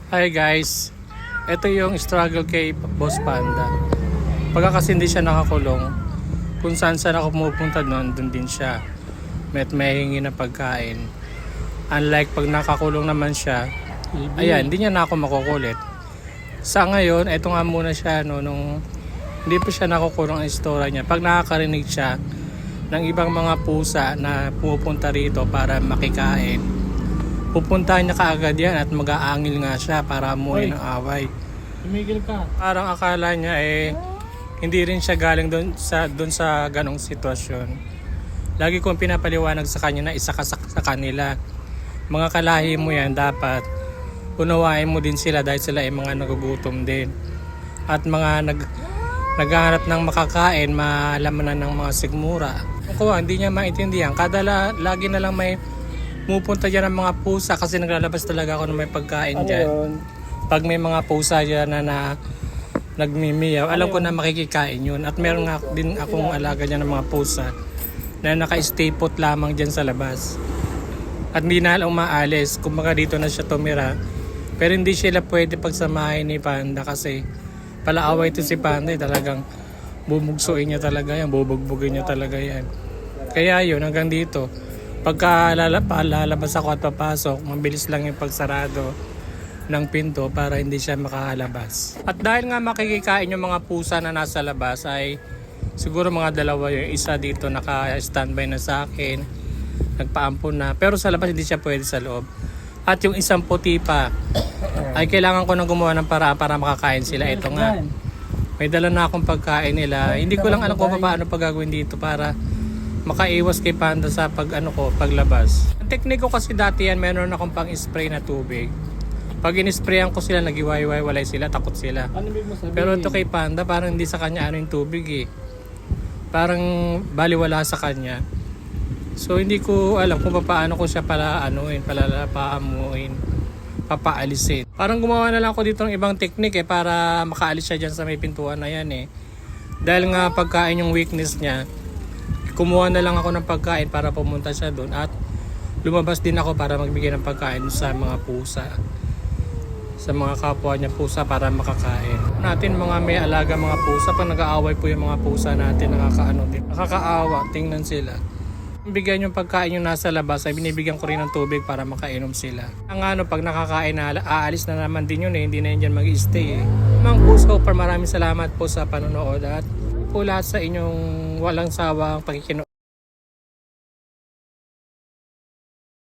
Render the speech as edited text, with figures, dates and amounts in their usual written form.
Hi guys, ito yung struggle kay Boss Panda. Pagka kasi hindi siya nakakulong, kung saan ako pumupunta doon din siya. May mahingi na pagkain. Unlike pag nakakulong naman siya, ayan, hindi niya na ako makukulit. Sa ngayon, ito nga muna siya, nung hindi pa siya nakukulong ang istorya niya. Pag nakakarinig siya ng ibang mga pusa na pumupunta rito para makikain, pupuntahan niya kaagad yan at mag-aangil nga siya para amuhin ng away. Tumigil ka. Parang akala niya hindi rin siya galing doon sa ganong sitwasyon. Lagi kong pinapaliwanag sa kanya na isa ka sa kanila. Mga kalahi mo yan, dapat unawain mo din sila dahil sila ay mga nagugutom din. At mga naghahanap ng makakain, malaman na ng mga sigmura. Ako, hindi niya maintindihan. Lagi na lang may pumupunta dyan ng mga pusa kasi naglalabas talaga ako ng may pagkain dyan. Pag may mga pusa dyan na nagmimiyaw, alam ko na makikikain yun. At meron nga din akong alaga dyan ng mga pusa na naka-stay put lamang dyan sa labas. At hindi na umaalis. Kumbaga dito na siya tumira. Pero hindi sila pwede pagsamahin ni Panda kasi palaaway ito si Panda. Talagang bubugsuin niya talaga yan. Bubugbugin niya talaga yan. Kaya yun, hanggang dito. Pagka lalabas ako at papasok, mabilis lang yung pagsarado ng pinto para hindi siya makakalabas. At dahil nga makikikain yung mga pusa na nasa labas ay siguro mga dalawa, yung isa dito naka-standby na sa akin, nagpaampon na. Pero sa labas hindi siya pwede sa loob. At yung isang puti pa ay kailangan ko nang gumawa ng paraan para makakain sila. Ito nga, may dala na akong pagkain nila. Hindi ko lang alam kung paano gagawin dito para makaiwas kay Panda sa paglabas. Ang teknik ko kasi dati yan, meron akong pang-spray na tubig. Pag in-sprayan ko sila, nagiwaywalay sila, takot sila. Ano ibig mo sabihin? Pero ito kay Panda, parang hindi sa kanya yung tubig eh. Parang baliwala sa kanya. So hindi ko alam kung paano ko siya papaalisin. Parang gumawa na lang ako dito ng ibang teknik para makaalis siya dyan sa may pintuan na yan eh. Dahil nga pagkain yung weakness niya, kumuha na lang ako ng pagkain para pumunta siya doon at lumabas din ako para magbigay ng pagkain sa mga pusa, sa mga kapwa niya pusa para makakain. Natin mga may alaga mga pusa, pag nag-aaway po yung mga pusa natin, nakakaawa, tingnan sila. Bigyan yung pagkain yung nasa labas ay binibigyan ko rin ng tubig para makainom sila. Ang pag nakakain na, aalis na naman din yun hindi na yun dyan mag-stay Mga pusa, maraming salamat po sa panonood at po lahat sa inyong walang sawang